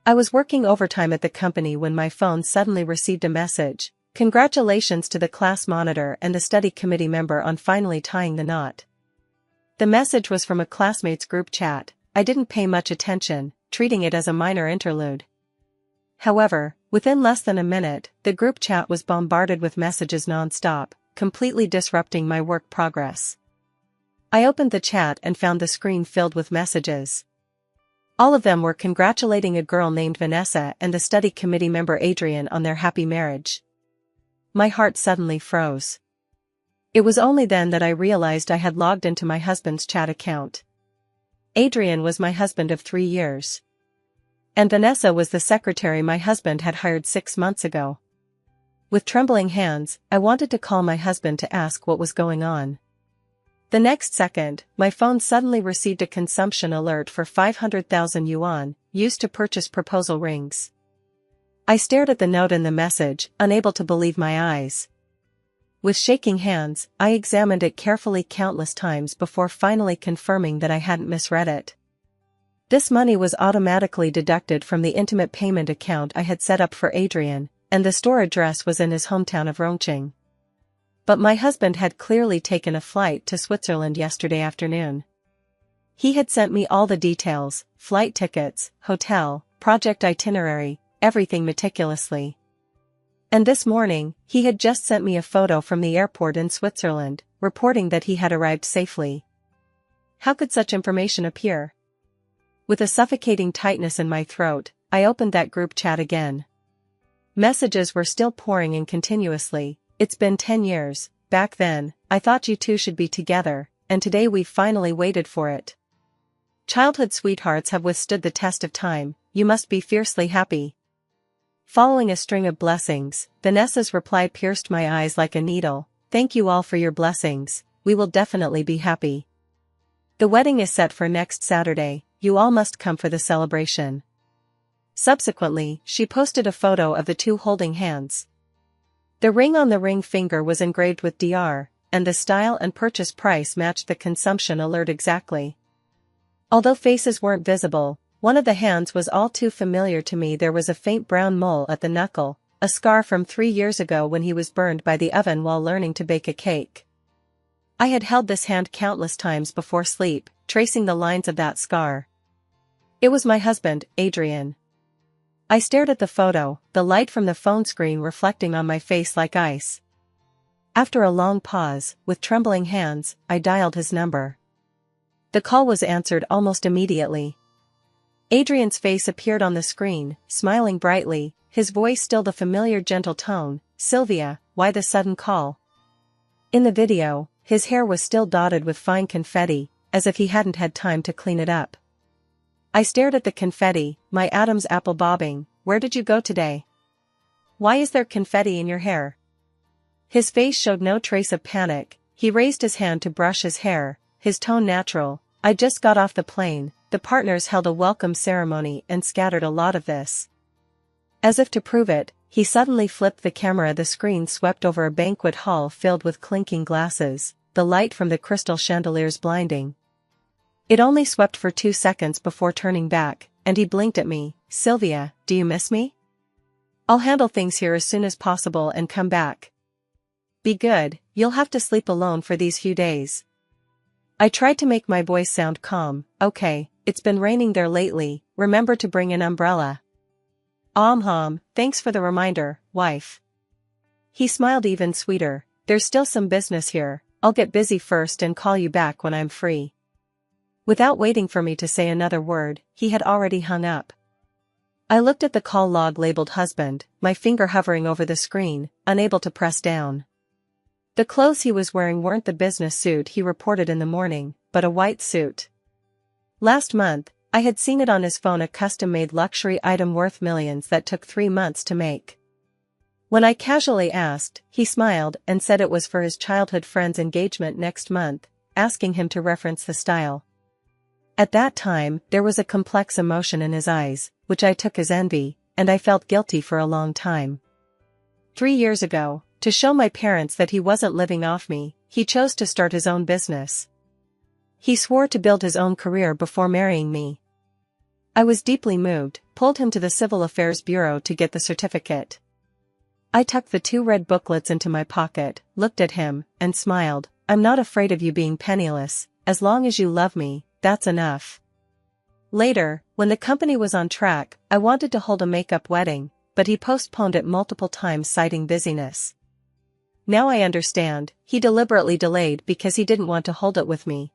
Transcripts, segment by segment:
I was working overtime at the company when my phone suddenly received a message. Congratulations to the class monitor and the study committee member on finally tying the knot. The message was from a classmates group chat. I didn't pay much attention, treating it as a minor interlude. However, within less than a minute, the group chat was bombarded with messages non-stop, completely disrupting my work progress. I opened the chat and found the screen filled with messages. All of them were congratulating a girl named Vanessa and the study committee member Adrian on their happy marriage. My heart suddenly froze. It was only then that I realized I had logged into my husband's chat account. Adrian was my husband of 3 years. And Vanessa was the secretary my husband had hired 6 months ago. With trembling hands, I wanted to call my husband to ask what was going on. The next second, my phone suddenly received a consumption alert for 500,000 yuan, used to purchase proposal rings. I stared at the note in the message, unable to believe my eyes. With shaking hands, I examined it carefully countless times before finally confirming that I hadn't misread it. This money was automatically deducted from the intimate payment account I had set up for Adrian, and the store address was in his hometown of Rongqing. But my husband had clearly taken a flight to Switzerland yesterday afternoon. He had sent me all the details, flight tickets, hotel, project itinerary, everything meticulously. And this morning, he had just sent me a photo from the airport in Switzerland, reporting that he had arrived safely. How could such information appear? With a suffocating tightness in my throat, I opened that group chat again. Messages were still pouring in continuously. It's been 10 years, back then, I thought you two should be together, and today we've finally waited for it. Childhood sweethearts have withstood the test of time, you must be fiercely happy. Following a string of blessings, Vanessa's reply pierced my eyes like a needle. Thank you all for your blessings, we will definitely be happy. The wedding is set for next Saturday, you all must come for the celebration. Subsequently, she posted a photo of the two holding hands. The ring on the ring finger was engraved with DR, and the style and purchase price matched the consumption alert exactly. Although faces weren't visible, one of the hands was all too familiar to me. There was a faint brown mole at the knuckle, a scar from 3 years ago when he was burned by the oven while learning to bake a cake. I had held this hand countless times before sleep, tracing the lines of that scar. It was my husband, Adrian. I stared at the photo, the light from the phone screen reflecting on my face like ice. After a long pause, with trembling hands, I dialed his number. The call was answered almost immediately. Adrian's face appeared on the screen, smiling brightly, his voice still the familiar gentle tone. Sylvia, why the sudden call? In the video, his hair was still dotted with fine confetti, as if he hadn't had time to clean it up. I stared at the confetti, my Adam's apple bobbing. Where did you go today? Why is there confetti in your hair? His face showed no trace of panic. He raised his hand to brush his hair, his tone natural. I just got off the plane. The partners held a welcome ceremony and scattered a lot of this. As if to prove it, he suddenly flipped the camera. The screen swept over a banquet hall filled with clinking glasses, the light from the crystal chandeliers blinding. It only swept for 2 seconds before turning back, and he blinked at me. Sylvia, do you miss me? I'll handle things here as soon as possible and come back. Be good, you'll have to sleep alone for these few days. I tried to make my voice sound calm. Okay, it's been raining there lately, remember to bring an umbrella. Thanks for the reminder, wife. He smiled even sweeter. There's still some business here, I'll get busy first and call you back when I'm free. Without waiting for me to say another word, he had already hung up. I looked at the call log labeled husband, my finger hovering over the screen, unable to press down. The clothes he was wearing weren't the business suit he reported in the morning, but a white suit. Last month, I had seen it on his phone, a custom-made luxury item worth millions that took 3 months to make. When I casually asked, he smiled and said it was for his childhood friend's engagement next month, asking him to reference the style. At that time, there was a complex emotion in his eyes, which I took as envy, and I felt guilty for a long time. 3 years ago, to show my parents that he wasn't living off me, he chose to start his own business. He swore to build his own career before marrying me. I was deeply moved, pulled him to the Civil Affairs Bureau to get the certificate. I tucked the 2 red booklets into my pocket, looked at him, and smiled. I'm not afraid of you being penniless, as long as you love me, that's enough. Later, when the company was on track, I wanted to hold a make-up wedding, but he postponed it multiple times citing busyness. Now I understand, he deliberately delayed because he didn't want to hold it with me.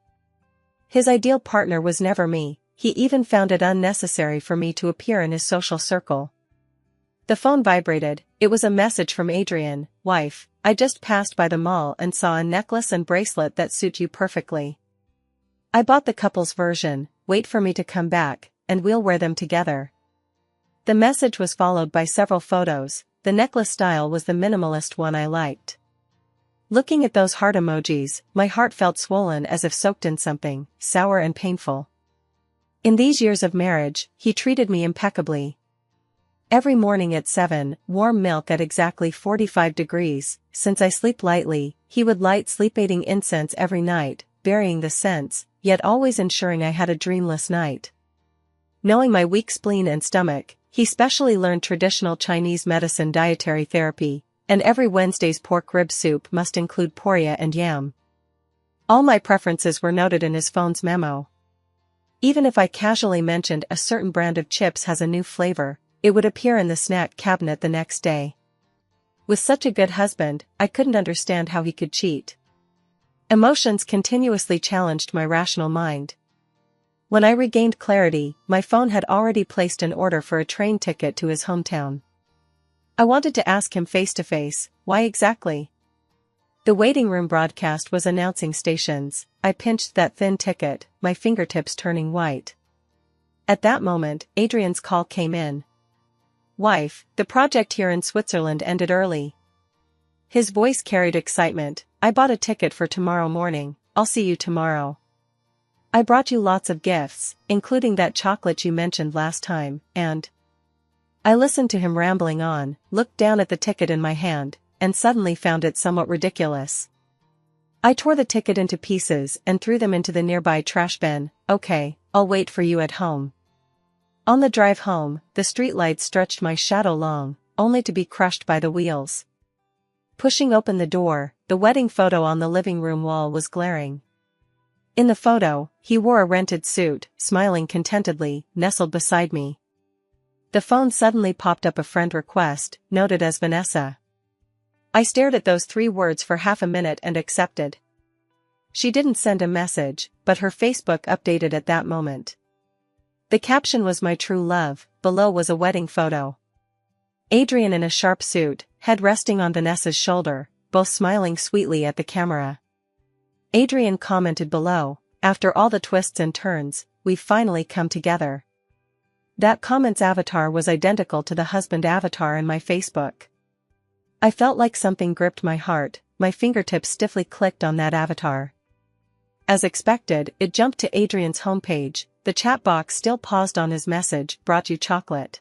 His ideal partner was never me, he even found it unnecessary for me to appear in his social circle. The phone vibrated, it was a message from Adrian, wife, I just passed by the mall and saw a necklace and bracelet that suit you perfectly. I bought the couple's version, wait for me to come back, and we'll wear them together. The message was followed by several photos, the necklace style was the minimalist one I liked. Looking at those heart emojis, my heart felt swollen as if soaked in something, sour and painful. In these years of marriage, he treated me impeccably. Every morning at 7, warm milk at exactly 45 degrees, since I sleep lightly, he would light sleep-aiding incense every night, burying the scents, yet always ensuring I had a dreamless night. Knowing my weak spleen and stomach, he specially learned traditional Chinese medicine dietary therapy, and every Wednesday's pork rib soup must include poria and yam. All my preferences were noted in his phone's memo. Even if I casually mentioned a certain brand of chips has a new flavor, it would appear in the snack cabinet the next day. With such a good husband, I couldn't understand how he could cheat. Emotions continuously challenged my rational mind. When I regained clarity, my phone had already placed an order for a train ticket to his hometown. I wanted to ask him face to face, why exactly? The waiting room broadcast was announcing stations. I pinched that thin ticket, my fingertips turning white. At that moment, Adrian's call came in. Wife, the project here in Switzerland ended early. His voice carried excitement. I bought a ticket for tomorrow morning, I'll see you tomorrow. I brought you lots of gifts, including that chocolate you mentioned last time, and... I listened to him rambling on, looked down at the ticket in my hand, and suddenly found it somewhat ridiculous. I tore the ticket into pieces and threw them into the nearby trash bin. Okay, I'll wait for you at home. On the drive home, the streetlights stretched my shadow long, only to be crushed by the wheels. Pushing open the door, the wedding photo on the living room wall was glaring. In the photo, he wore a rented suit, smiling contentedly, nestled beside me. The phone suddenly popped up a friend request, noted as Vanessa. I stared at those 3 words for half a minute and accepted. She didn't send a message, but her Facebook updated at that moment. The caption was my true love, below was a wedding photo. Adrian in a sharp suit, head resting on Vanessa's shoulder, both smiling sweetly at the camera. Adrian commented below, after all the twists and turns, we've finally come together. That comment's avatar was identical to the husband avatar in my Facebook. I felt like something gripped my heart, my fingertips stiffly clicked on that avatar. As expected, it jumped to Adrian's homepage, the chat box still paused on his message, brought you chocolate.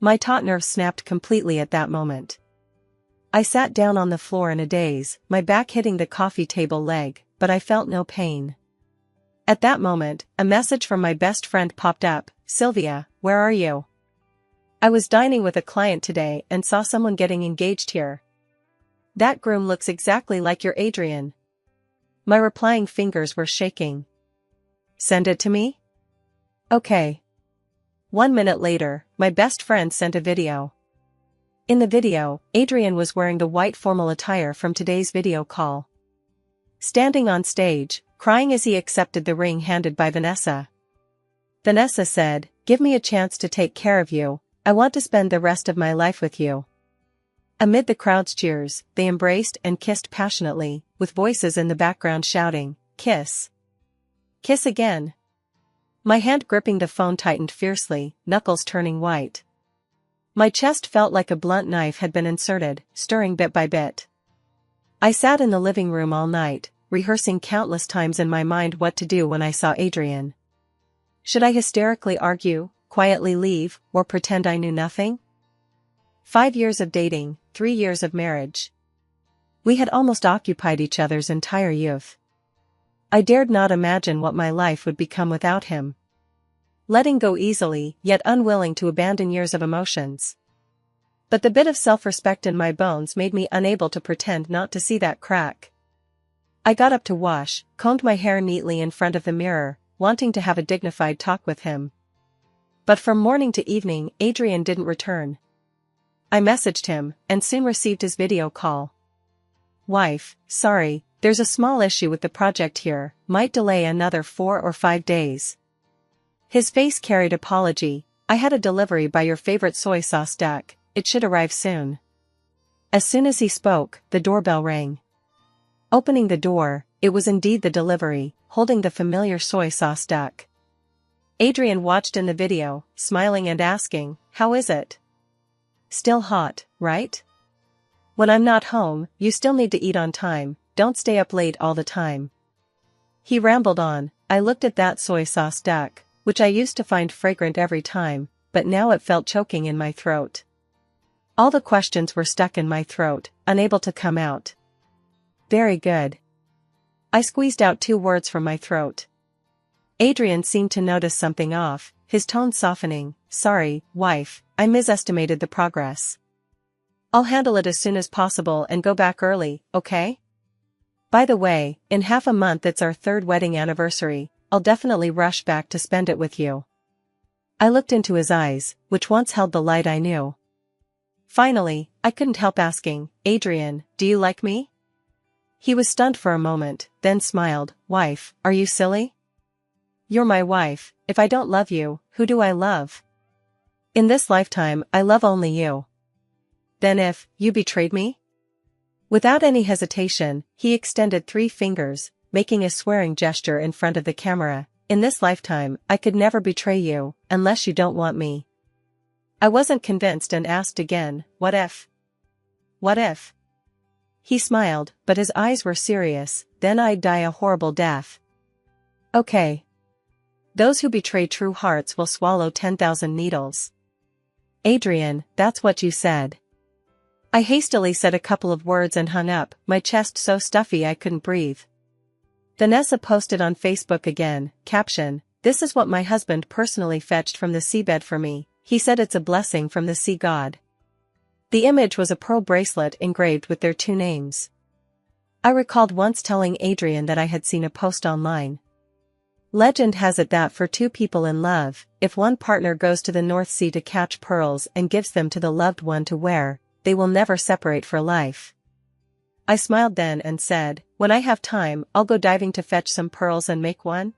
My taut nerve snapped completely at that moment. I sat down on the floor in a daze, my back hitting the coffee table leg, but I felt no pain. At that moment, a message from my best friend popped up, Sylvia, where are you? I was dining with a client today and saw someone getting engaged here. That groom looks exactly like your Adrian. My replying fingers were shaking. Send it to me? Okay. 1 minute later, my best friend sent a video. In the video, Adrian was wearing the white formal attire from today's video call. Standing on stage, crying as he accepted the ring handed by Vanessa. Vanessa said, give me a chance to take care of you, I want to spend the rest of my life with you. Amid the crowd's cheers, they embraced and kissed passionately, with voices in the background shouting, kiss. Kiss again. My hand gripping the phone tightened fiercely, knuckles turning white. My chest felt like a blunt knife had been inserted, stirring bit by bit. I sat in the living room all night, rehearsing countless times in my mind what to do when I saw Adrian. Should I hysterically argue, quietly leave, or pretend I knew nothing? 5 years of dating, 3 years of marriage. We had almost occupied each other's entire youth. I dared not imagine what my life would become without him. letting go easily, yet unwilling to abandon years of emotions. But the bit of self-respect in my bones made me unable to pretend not to see that crack. I got up to wash, combed my hair neatly in front of the mirror, wanting to have a dignified talk with him. But from morning to evening, Adrian didn't return. I messaged him, and soon received his video call. "Wife, sorry, there's a small issue with the project here, might delay another 4 or 5 days." His face carried apology. "I had a delivery by your favorite soy sauce stack, it should arrive soon." As soon as he spoke, the doorbell rang. Opening the door, it was indeed the delivery, holding the familiar soy sauce stack. Adrian watched in the video, smiling and asking, "How is it? Still hot, right? When I'm not home, you still need to eat on time, don't stay up late all the time." He rambled on. I looked at that soy sauce stack, which I used to find fragrant every time, but now it felt choking in my throat. All the questions were stuck in my throat, unable to come out. "Very good." I squeezed out 2 words from my throat. Adrian seemed to notice something off, his tone softening. "Sorry, wife, I misestimated the progress. I'll handle it as soon as possible and go back early, okay? By the way, in half a month it's our 3rd wedding anniversary, I'll definitely rush back to spend it with you." I looked into his eyes, which once held the light I knew. Finally, I couldn't help asking, "Adrian, do you like me?" He was stunned for a moment, then smiled. "Wife, are you silly? You're my wife, if I don't love you, who do I love? In this lifetime, I love only you. Then if you betrayed me?" Without any hesitation, he extended 3 fingers, making a swearing gesture in front of the camera. "In this lifetime, I could never betray you, unless you don't want me." I wasn't convinced and asked again, "What if? What if?" He smiled, but his eyes were serious. "Then I'd die a horrible death." "Okay. Those who betray true hearts will swallow 10,000 needles." "Adrian, that's what you said." I hastily said a couple of words and hung up, my chest so stuffy I couldn't breathe. Vanessa posted on Facebook again, caption, "This is what my husband personally fetched from the seabed for me, he said it's a blessing from the sea god." The image was a pearl bracelet engraved with their 2 names. I recalled once telling Adrian that I had seen a post online. Legend has it that for 2 people in love, if one partner goes to the North Sea to catch pearls and gives them to the loved one to wear, they will never separate for life. I smiled then and said, "When I have time, I'll go diving to fetch some pearls and make one."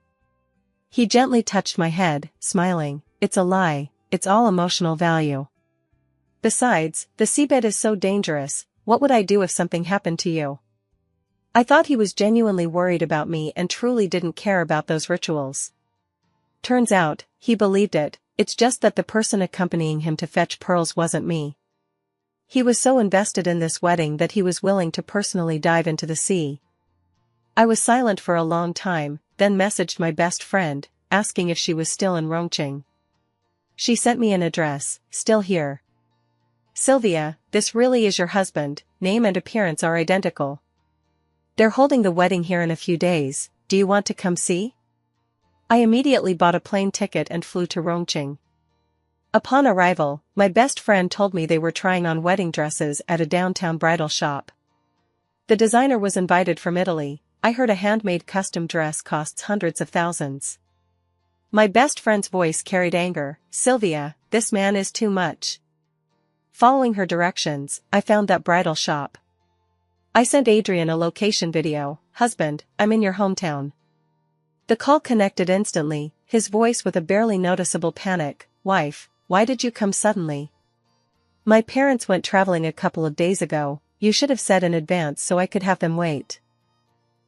He gently touched my head, smiling, "It's a lie, it's all emotional value. Besides, the seabed is so dangerous, what would I do if something happened to you?" I thought he was genuinely worried about me and truly didn't care about those rituals. Turns out, he believed it, it's just that the person accompanying him to fetch pearls wasn't me. He was so invested in this wedding that he was willing to personally dive into the sea. I was silent for a long time, then messaged my best friend, asking if she was still in Rongqing. She sent me an address, "Still here. Sylvia, this really is your husband, name and appearance are identical. They're holding the wedding here in a few days, do you want to come see?" I immediately bought a plane ticket and flew to Rongqing. Upon arrival, my best friend told me they were trying on wedding dresses at a downtown bridal shop. The designer was invited from Italy. I heard a handmade custom dress costs hundreds of thousands. My best friend's voice carried anger, "Sylvia, this man is too much." Following her directions, I found that bridal shop. I sent Adrian a location video, "Husband, I'm in your hometown." The call connected instantly, his voice with a barely noticeable panic, "Wife, why did you come suddenly? My parents went traveling a couple of days ago, you should have said in advance so I could have them wait."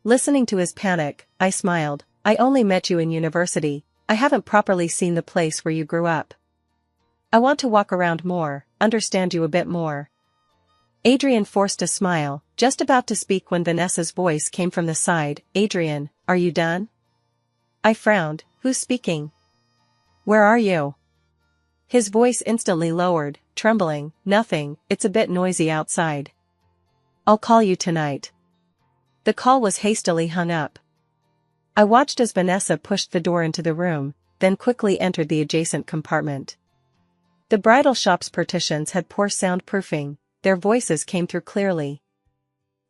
Listening to his panic, I smiled, "I only met you in university, I haven't properly seen the place where you grew up. I want to walk around more, understand you a bit more." Adrian forced a smile, just about to speak when Vanessa's voice came from the side, "Adrian, are you done?" I frowned, "Who's speaking? Where are you?" His voice instantly lowered, trembling, "Nothing, it's a bit noisy outside. I'll call you tonight." The call was hastily hung up. I watched as Vanessa pushed the door into the room, then quickly entered the adjacent compartment. The bridal shop's partitions had poor soundproofing, their voices came through clearly.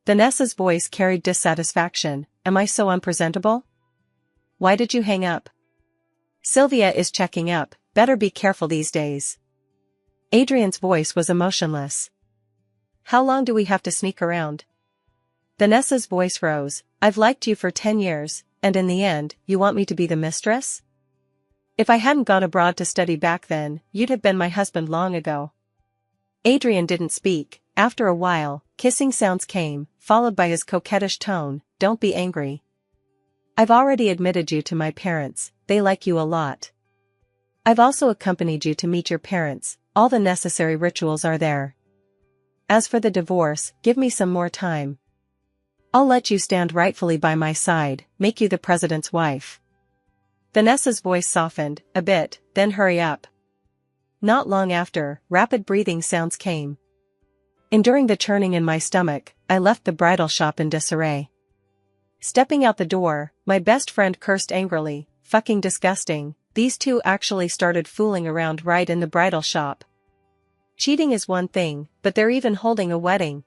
Vanessa's voice carried dissatisfaction. Am I so unpresentable? Why did you hang up? Sylvia is checking up, better be careful these days. Adrian's voice was emotionless. How long do we have to sneak around? Vanessa's voice rose. I've liked you for 10 years, and in the end, you want me to be the mistress? If I hadn't gone abroad to study back then, you'd have been my husband long ago. Adrian didn't speak. After a while, kissing sounds came, followed by his coquettish tone. Don't be angry. I've already admitted you to my parents, they like you a lot. I've also accompanied you to meet your parents, all the necessary rituals are there. As for the divorce, give me some more time. I'll let you stand rightfully by my side, make you the president's wife. Vanessa's voice softened, a bit, then hurry up. Not long after, rapid breathing sounds came. Enduring the churning in my stomach, I left the bridal shop in disarray. Stepping out the door, my best friend cursed angrily, fucking disgusting, these two actually started fooling around right in the bridal shop. Cheating is one thing, but they're even holding a wedding.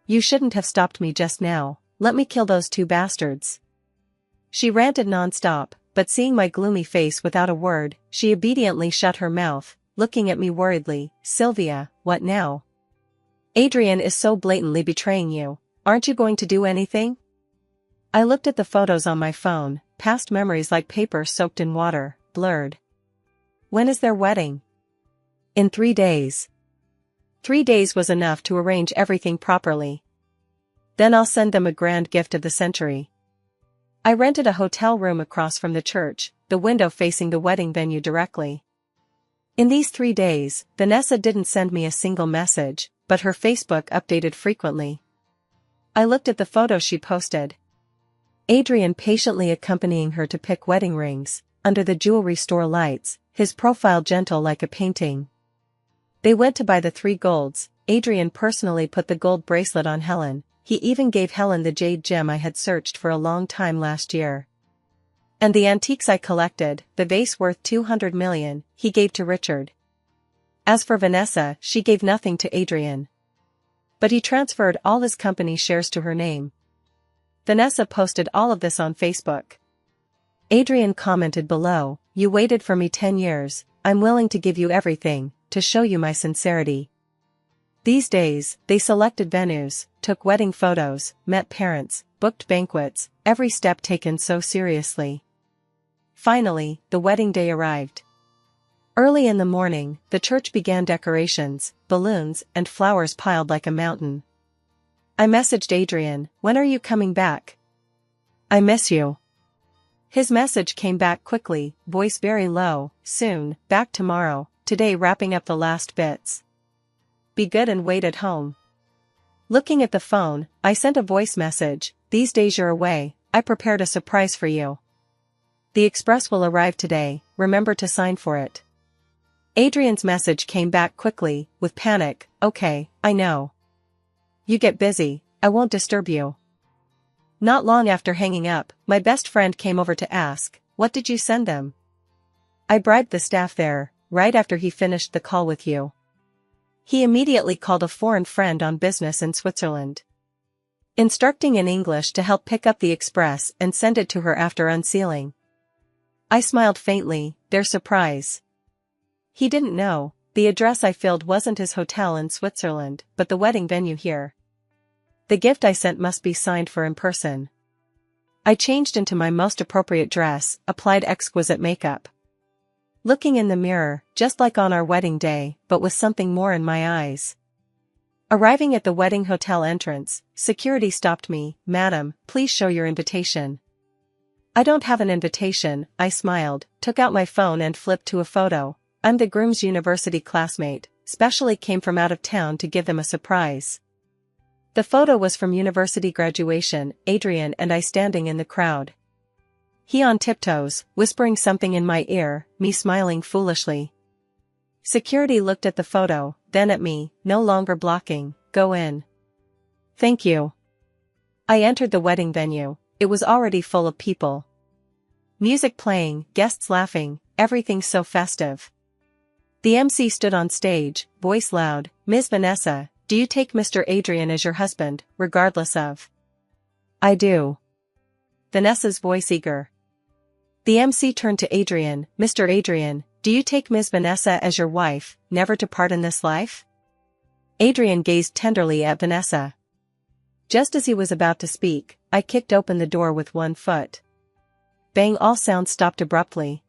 You shouldn't have stopped me just now, let me kill those two bastards. She ranted non-stop, but seeing my gloomy face without a word, she obediently shut her mouth, looking at me worriedly. Sylvia, what now? Adrian is so blatantly betraying you, aren't you going to do anything? I looked at the photos on my phone, past memories like paper soaked in water, blurred. When is their wedding? In 3 days. 3 days was enough to arrange everything properly. Then I'll send them a grand gift of the century. I rented a hotel room across from the church, the window facing the wedding venue directly. In these 3 days, Vanessa didn't send me a single message, but her Facebook updated frequently. I looked at the photos she posted. Adrian patiently accompanying her to pick wedding rings, under the jewelry store lights, his profile gentle like a painting. They went to buy the 3 golds, Adrian personally put the gold bracelet on Helen, he even gave Helen the jade gem I had searched for a long time last year. And the antiques I collected, the vase worth 200 million, he gave to Richard. As for Vanessa, she gave nothing to Adrian. But he transferred all his company shares to her name. Vanessa posted all of this on Facebook. Adrian commented below, you waited for me 10 years, I'm willing to give you everything, to show you my sincerity. These days, they selected venues, took wedding photos, met parents, booked banquets, every step taken so seriously. Finally, the wedding day arrived. Early in the morning, the church began decorations, balloons, and flowers piled like a mountain. I messaged Adrian, when are you coming back? I miss you. His message came back quickly, voice very low, soon, back tomorrow, today wrapping up the last bits. Be good and wait at home. Looking at the phone, I sent a voice message, these days you're away, I prepared a surprise for you. The express will arrive today, remember to sign for it. Adrian's message came back quickly, with panic, okay, I know. You get busy, I won't disturb you. Not long after hanging up, my best friend came over to ask, what did you send them? I bribed the staff there, right after he finished the call with you. He immediately called a foreign friend on business in Switzerland, instructing in English to help pick up the express and send it to her after unsealing. I smiled faintly, their surprise. He didn't know, the address I filled wasn't his hotel in Switzerland, but the wedding venue here. The gift I sent must be signed for in person. I changed into my most appropriate dress, applied exquisite makeup. Looking in the mirror, just like on our wedding day, but with something more in my eyes. Arriving at the wedding hotel entrance, security stopped me, Madam, please show your invitation. I don't have an invitation, I smiled, took out my phone and flipped to a photo. I'm the groom's university classmate, specially came from out of town to give them a surprise. The photo was from university graduation, Adrian and I standing in the crowd. He on tiptoes, whispering something in my ear, me smiling foolishly. Security looked at the photo, then at me, no longer blocking, go in. Thank you. I entered the wedding venue, it was already full of people. Music playing, guests laughing, everything so festive. The MC stood on stage, voice loud, "Ms. Vanessa, do you take Mr. Adrian as your husband, regardless of?" "I do." Vanessa's voice eager. The MC turned to Adrian, "Mr. Adrian, do you take Ms. Vanessa as your wife, never to part in this life?" Adrian gazed tenderly at Vanessa. Just as he was about to speak, I kicked open the door with one foot. Bang! All sound stopped abruptly.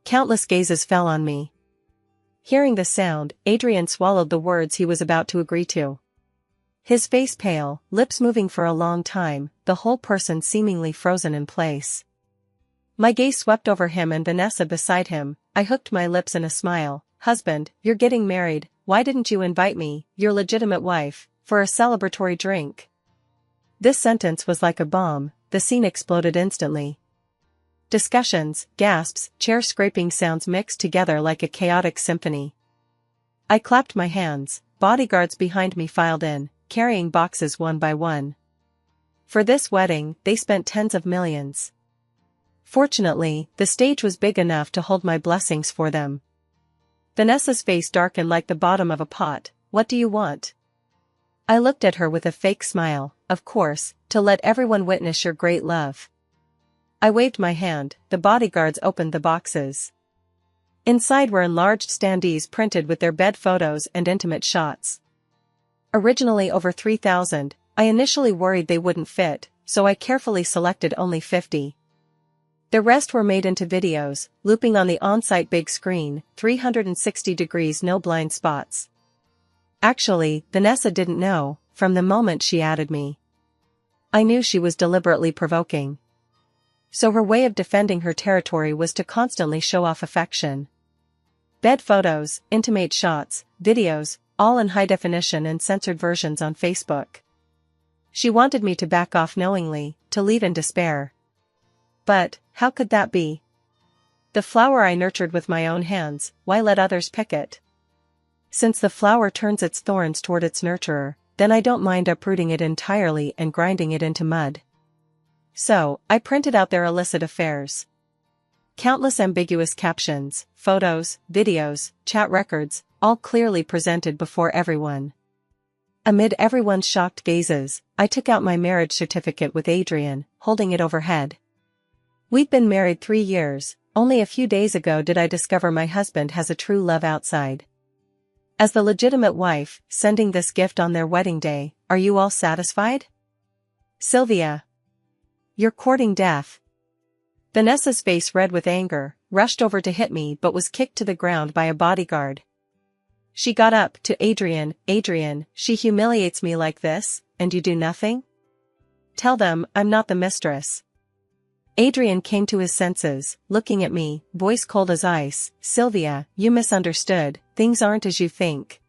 Countless gazes fell on me. Hearing the sound, Adrian swallowed the words he was about to agree to. His face pale, lips moving for a long time, the whole person seemingly frozen in place. My gaze swept over him and Vanessa beside him. I hooked my lips in a smile. "Husband, you're getting married, why didn't you invite me, your legitimate wife, for a celebratory drink?" This sentence was like a bomb, the scene exploded instantly. Discussions, gasps, chair scraping sounds mixed together like a chaotic symphony. I clapped my hands, bodyguards behind me filed in, carrying boxes one by one. For this wedding, they spent tens of millions. Fortunately, the stage was big enough to hold my blessings for them. Vanessa's face darkened like the bottom of a pot. "What do you want?" I looked at her with a fake smile. "Of course, to let everyone witness your great love." I waved my hand, the bodyguards opened the boxes. Inside were enlarged standees printed with their bed photos and intimate shots. Originally over 3,000, I initially worried they wouldn't fit, so I carefully selected only 50. The rest were made into videos, looping on the on-site big screen, 360 degrees, no blind spots. Actually, Vanessa didn't know, from the moment she added me. I knew she was deliberately provoking. So her way of defending her territory was to constantly show off affection. Bed photos, intimate shots, videos, all in high definition and censored versions on Facebook. She wanted me to back off knowingly, to leave in despair. But, how could that be? The flower I nurtured with my own hands, why let others pick it? Since the flower turns its thorns toward its nurturer, then I don't mind uprooting it entirely and grinding it into mud. So, I printed out their illicit affairs. Countless ambiguous captions, photos, videos, chat records, all clearly presented before everyone. Amid everyone's shocked gazes, I took out my marriage certificate with Adrian, holding it overhead. We'd been married 3 years, only a few days ago did I discover my husband has a true love outside. As the legitimate wife, sending this gift on their wedding day, are you all satisfied? Sylvia. You're courting death. Vanessa's face red with anger, rushed over to hit me but was kicked to the ground by a bodyguard. She got up to Adrian. "Adrian, she humiliates me like this, and you do nothing? Tell them I'm not the mistress." Adrian came to his senses, looking at me, voice cold as ice. "Sylvia, you misunderstood, things aren't as you think.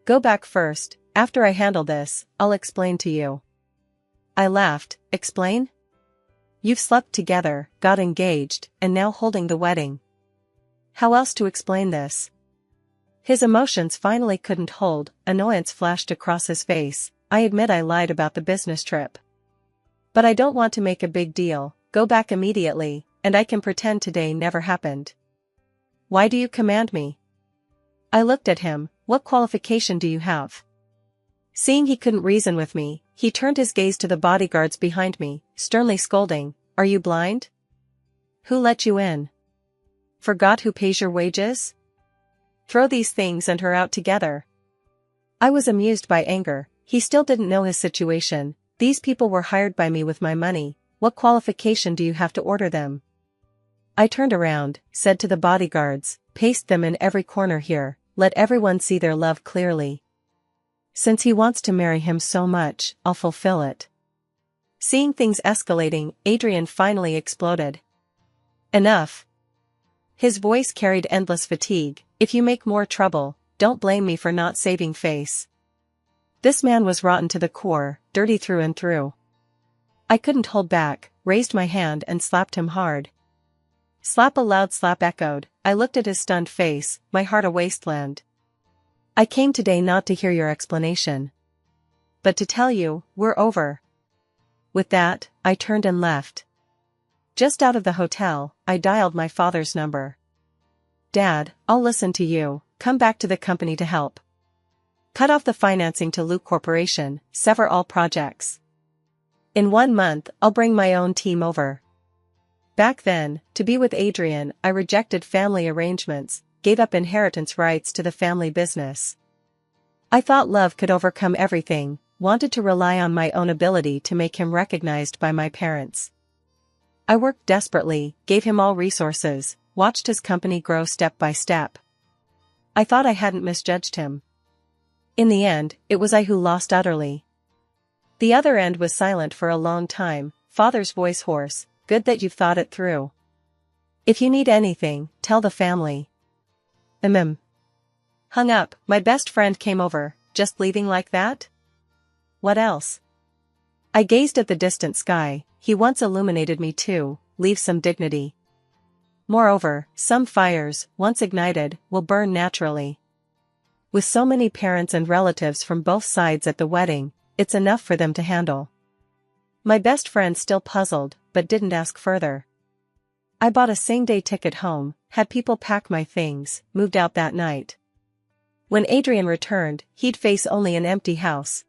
Go back first, after I handle this, I'll explain to you." I laughed. "Explain? You've slept together, got engaged, and now holding the wedding. How else to explain this?" His emotions finally couldn't hold, annoyance flashed across his face. "I admit I lied about the business trip. But I don't want to make a big deal, go back immediately, and I can pretend today never happened." "Why do you command me?" I looked at him. "What qualification do you have?" Seeing he couldn't reason with me, he turned his gaze to the bodyguards behind me, sternly scolding, "Are you blind? Who let you in? Forgot who pays your wages? Throw these things and her out together." I was amused by anger. He still didn't know his situation. These people were hired by me with my money. What qualification do you have to order them? I turned around, said to the bodyguards, "Paste them in every corner here, let everyone see their love clearly. Since he wants to marry him so much, I'll fulfill it." Seeing things escalating, Adrian finally exploded. "Enough." His voice carried endless fatigue. "If you make more trouble, don't blame me for not saving face." This man was rotten to the core, dirty through and through. I couldn't hold back, raised my hand and slapped him hard. Slap! A loud slap echoed. I looked at his stunned face, my heart a wasteland. "I came today not to hear your explanation, but to tell you, we're over." With that, I turned and left. Just out of the hotel, I dialed my father's number. "Dad, I'll listen to you, come back to the company to help. Cut off the financing to Luke Corporation, sever all projects. In 1 month, I'll bring my own team over." Back then, to be with Adrian, I rejected family arrangements, gave up inheritance rights to the family business. I thought love could overcome everything, wanted to rely on my own ability to make him recognized by my parents. I worked desperately, gave him all resources, watched his company grow step by step. I thought I hadn't misjudged him. In the end, it was I who lost utterly. The other end was silent for a long time, father's voice hoarse. "Good that you've thought it through. If you need anything, tell the family." Hung up, my best friend came over, "Just leaving like that?" "What else?" I gazed at the distant sky. "He once illuminated me too, leave some dignity. Moreover, some fires, once ignited, will burn naturally. With so many parents and relatives from both sides at the wedding, it's enough for them to handle." My best friend still puzzled, but didn't ask further. I bought a same-day ticket home, had people pack my things, moved out that night. When Adrian returned, he'd face only an empty house.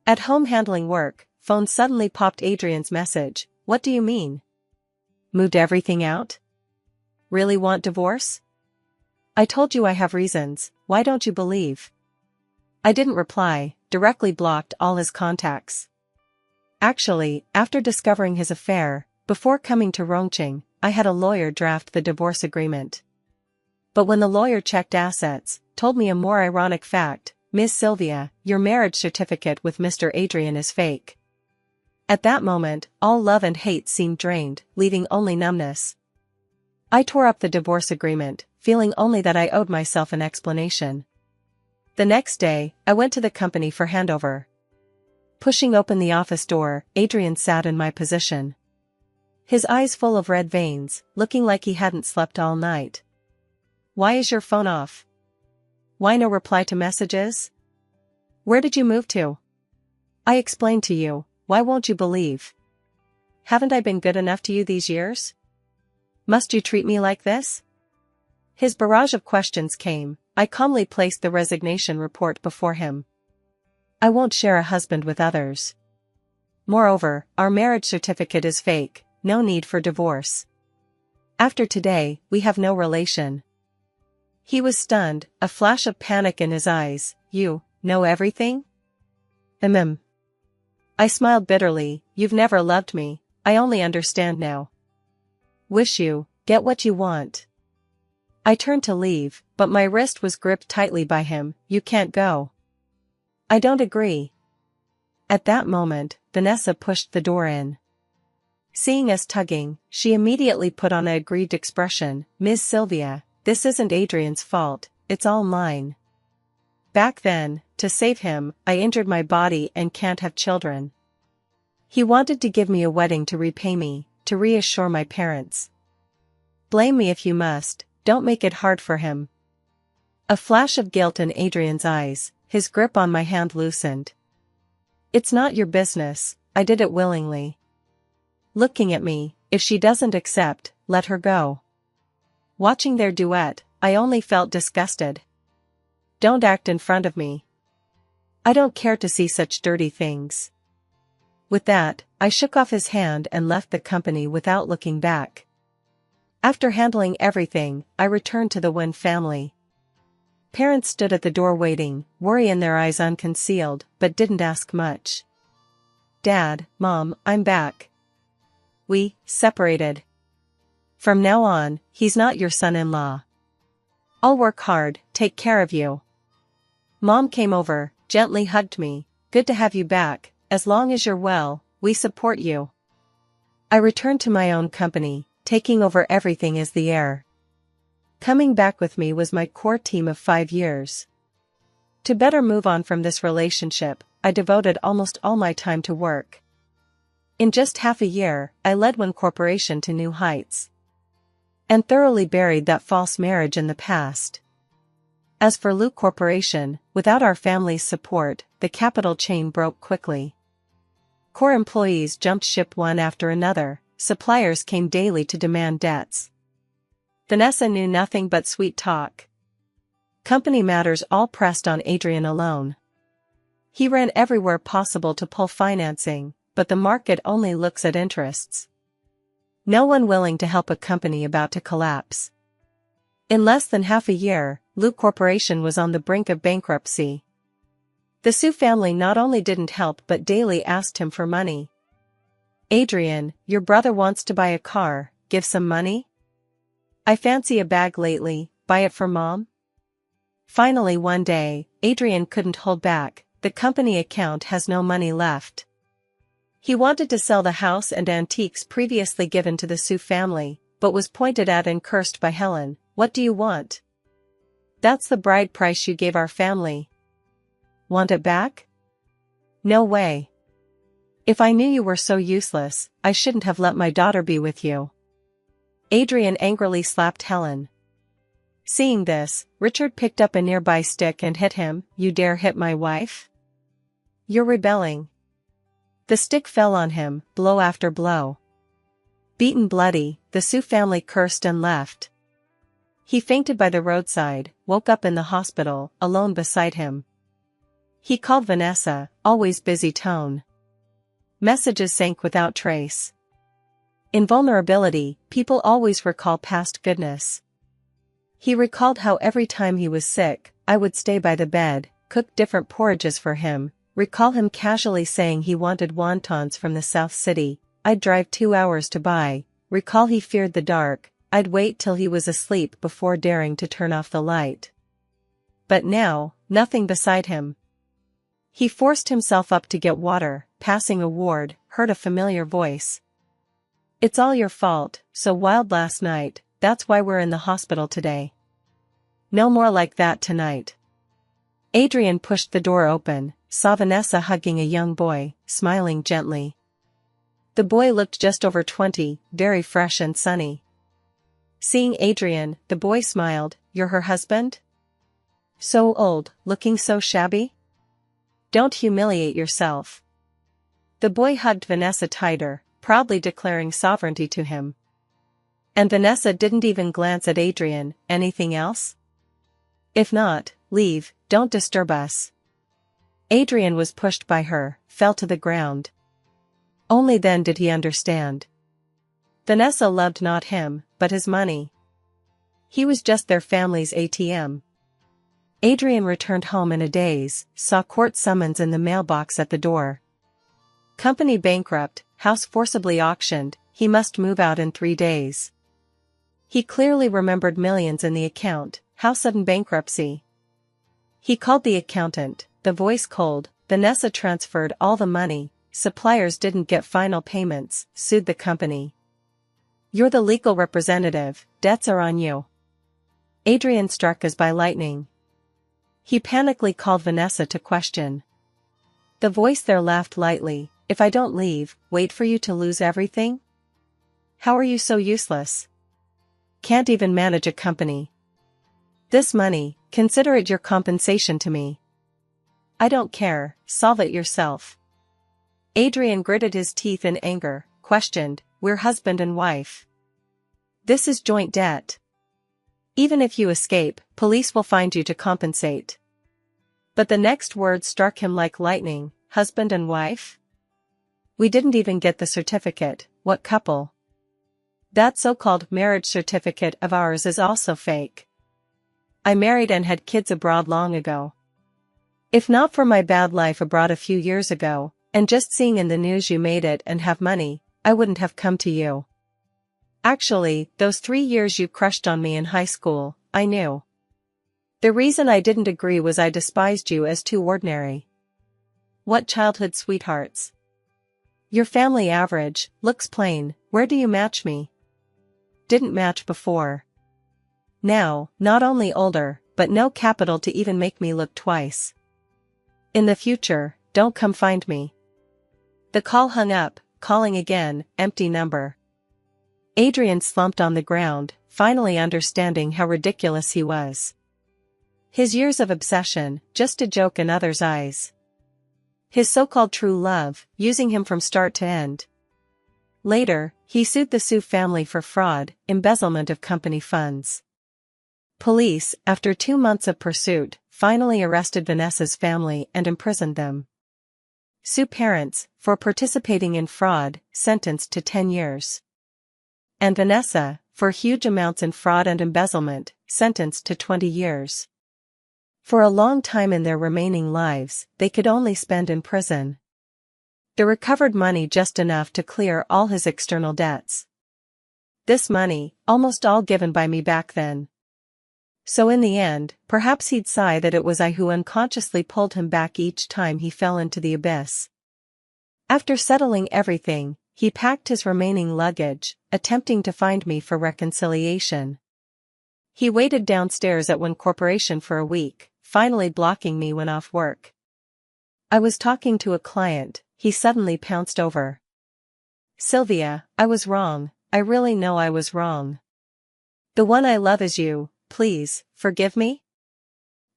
At home handling work, phone suddenly popped Adrian's message. "What do you mean? Moved everything out? Really want divorce? I told you I have reasons, why don't you believe?" I didn't reply, directly blocked all his contacts. Actually, after discovering his affair, before coming to Rongqing, I had a lawyer draft the divorce agreement. But when the lawyer checked assets, told me a more ironic fact, "Ms. Sylvia, your marriage certificate with Mr. Adrian is fake." At that moment, all love and hate seemed drained, leaving only numbness. I tore up the divorce agreement, feeling only that I owed myself an explanation. The next day, I went to the company for handover. Pushing open the office door, Adrian sat in my position. His eyes full of red veins, looking like he hadn't slept all night. "Why is your phone off? Why no reply to messages? Where did you move to? I explained to you, why won't you believe? Haven't I been good enough to you these years? Must you treat me like this?" His barrage of questions came. I calmly placed the resignation report before him. "I won't share a husband with others. Moreover, our marriage certificate is fake, no need for divorce. After today, we have no relation." He was stunned, a flash of panic in his eyes. "You know everything?" I smiled bitterly. "You've never loved me, I only understand now. Wish you get what you want." I turned to leave, but my wrist was gripped tightly by him. "You can't go." "I don't agree." At that moment, Vanessa pushed the door in. Seeing us tugging, she immediately put on a aggrieved expression. "Ms. Sylvia, this isn't Adrian's fault, it's all mine. Back then, to save him, I injured my body and can't have children. He wanted to give me a wedding to repay me, to reassure my parents. Blame me if you must, don't make it hard for him." A flash of guilt in Adrian's eyes, his grip on my hand loosened. "It's not your business, I did it willingly." Looking at me, "If she doesn't accept, let her go." Watching their duet, I only felt disgusted. "Don't act in front of me. I don't care to see such dirty things." With that, I shook off his hand and left the company without looking back. After handling everything, I returned to the Wen family. Parents stood at the door waiting, worry in their eyes unconcealed, but didn't ask much. "Dad, Mom, I'm back. We separated. From now on, he's not your son-in-law. I'll work hard, take care of you." Mom came over, gently hugged me. "Good to have you back, as long as you're well, we support you." I returned to my own company, taking over everything as the heir. Coming back with me was my core team of 5 years. To better move on from this relationship, I devoted almost all my time to work. In just half a year, I led One Corporation to new heights. And thoroughly buried that false marriage in the past. As for Luke Corporation, without our family's support, the capital chain broke quickly. Core employees jumped ship one after another, suppliers came daily to demand debts. Vanessa knew nothing but sweet talk. Company matters all pressed on Adrian alone. He ran everywhere possible to pull financing, but the market only looks at interests. No one willing to help a company about to collapse. In less than half a year, Lou Corporation was on the brink of bankruptcy. The Sue family not only didn't help but daily asked him for money. "Adrian, your brother wants to buy a car, give some money? I fancy a bag lately, buy it for Mom?" Finally one day, Adrian couldn't hold back. "The company account has no money left." He wanted to sell the house and antiques previously given to the Sue family, but was pointed at and cursed by Helen. "What do you want? That's the bride price you gave our family. Want it back? No way. If I knew you were so useless, I shouldn't have let my daughter be with you." Adrian angrily slapped Helen. Seeing this, Richard picked up a nearby stick and hit him. "You dare hit my wife? You're rebelling." The stick fell on him, blow after blow. Beaten bloody, the Sue family cursed and left. He fainted by the roadside, woke up in the hospital, alone beside him. He called Vanessa, always busy tone. Messages sank without trace. In vulnerability, people always recall past goodness. He recalled how every time he was sick, I would stay by the bed, cook different porridges for him. Recall him casually saying he wanted wontons from the South City, I'd drive 2 hours to buy. Recall he feared the dark, I'd wait till he was asleep before daring to turn off the light. But now, nothing beside him. He forced himself up to get water, passing a ward, heard a familiar voice. "It's all your fault, so wild last night, that's why we're in the hospital today. No more like that tonight." Adrian pushed the door open, saw Vanessa hugging a young boy, smiling gently. The boy looked just over 20, very fresh and sunny. Seeing Adrian, the boy smiled. "You're her husband? So old, looking so shabby? Don't humiliate yourself." The boy hugged Vanessa tighter, proudly declaring sovereignty to him. And Vanessa didn't even glance at Adrian. "Anything else? If not, leave, don't disturb us." Adrian was pushed by her, fell to the ground. Only then did he understand. Vanessa loved not him, but his money. He was just their family's ATM. Adrian returned home in a daze, saw court summons in the mailbox at the door. Company bankrupt, house forcibly auctioned, he must move out in 3 days. He clearly remembered millions in the account. How sudden bankruptcy. He called the accountant, the voice cold. Vanessa transferred all the money, suppliers didn't get final payments, sued the company. "You're the legal representative, debts are on you." Adrian struck as by lightning. He panically called Vanessa to question. The voice there laughed lightly. "If I don't leave, wait for you to lose everything? How are you so useless? Can't even manage a company. This money, consider it your compensation to me." "I don't care, solve it yourself." Adrian gritted his teeth in anger, questioned. "We're husband and wife. This is joint debt. Even if you escape, police will find you to compensate." But the next word struck him like lightning. "Husband and wife? We didn't even get the certificate. What couple? That so-called marriage certificate of ours is also fake. I married and had kids abroad long ago. If not for my bad life abroad a few years ago, and just seeing in the news you made it and have money, I wouldn't have come to you. Actually, those 3 years you crushed on me in high school, I knew. The reason I didn't agree was I despised you as too ordinary. What childhood sweethearts. Your family average, looks plain, where do you match me? Didn't match before. Now, not only older, but no capital to even make me look twice. In the future, don't come find me." The call hung up, calling again, empty number. Adrian slumped on the ground, finally understanding how ridiculous he was. His years of obsession, just a joke in others' eyes. His so-called true love, using him from start to end. Later, he sued the Sue family for fraud, embezzlement of company funds. Police, after 2 months of pursuit, finally arrested Vanessa's family and imprisoned them. Sue parents, for participating in fraud, sentenced to 10 years. And Vanessa, for huge amounts in fraud and embezzlement, sentenced to 20 years. For a long time in their remaining lives, they could only spend in prison. The recovered money just enough to clear all his external debts. This money, almost all given by me back then. So in the end, perhaps he'd sigh that it was I who unconsciously pulled him back each time he fell into the abyss. After settling everything, he packed his remaining luggage, attempting to find me for reconciliation. He waited downstairs at one corporation for a week, finally blocking me when off work. I was talking to a client, he suddenly pounced over. Sylvia, I was wrong, I really know I was wrong. The one I love is you, please, forgive me?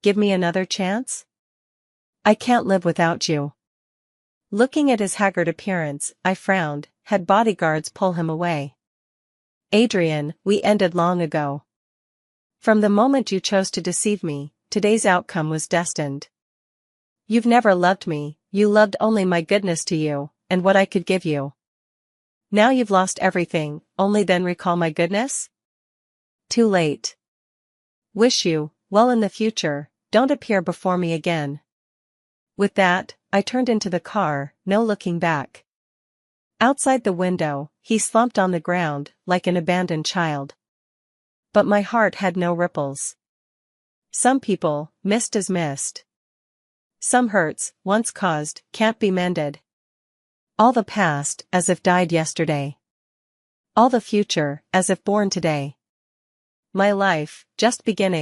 Give me another chance? I can't live without you. Looking at his haggard appearance, I frowned, had bodyguards pull him away. Adrian, we ended long ago. From the moment you chose to deceive me, today's outcome was destined. You've never loved me, you loved only my goodness to you, and what I could give you. Now you've lost everything, only then recall my goodness? Too late. Wish you, well in the future, don't appear before me again. With that, I turned into the car, no looking back. Outside the window, he slumped on the ground, like an abandoned child. But my heart had no ripples. Some people, mist is mist. Some hurts, once caused, can't be mended. All the past, as if died yesterday. All the future, as if born today. My life, just beginning.